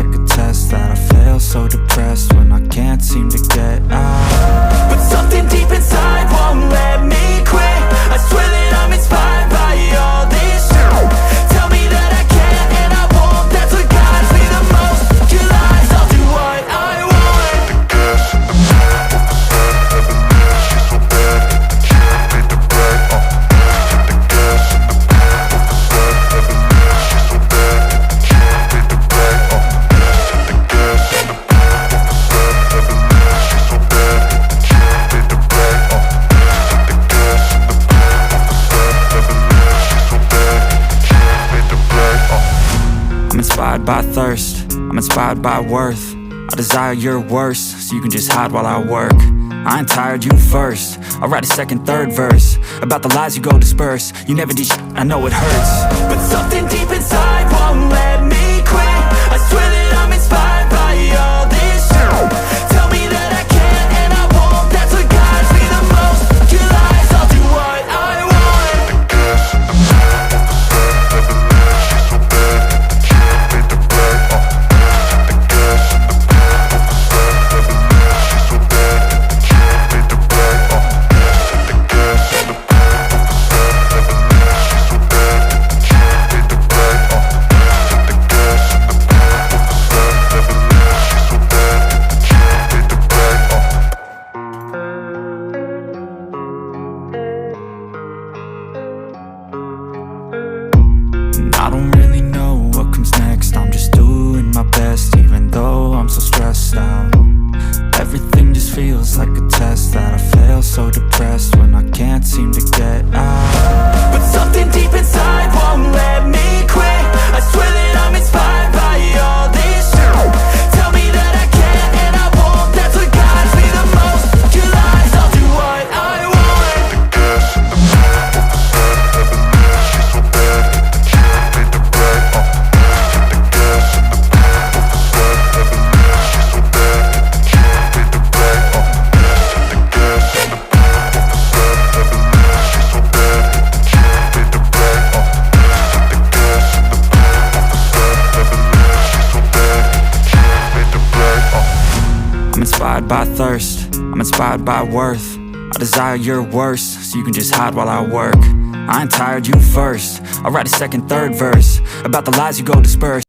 like a test that I fail, so depressed when I can't seem to get out. But something deep inside won't let me quit. I swear that I'm inspired by all this shit. Tell me that I can't and I won't. That's what guides me the most. Your lies, I'll do what I want. I'm inspired by thirst, I'm inspired by worth. I desire your worst, so you can just hide while I work. I ain't tired, you first. I'll write a second, third verse about the lies you go disperse. You never did shit, I know it hurts. But something deep inside won't let me quit. I swear that I'm inspired by all this shit. Tell me that I can't and I won't. That's what guides me the most. Your lies, I'll do what I want. I don't really know what comes next. I'm just doing my best, even though I'm so stressed out. Everything just feels like a test that I fail, so depressed when I can't seem to get out. But something deep inside won't let me quit. I swear that I'm inspired by all this shit. Tell me that I can't and I won't. That's what guides me the most. Your lies, I'll do what I want. I'm inspired by thirst, I'm inspired by worth. I desire your worst, so you can just hide while I work. I ain't tired, you first. I'll write a second, third verse about the lies you go disperse.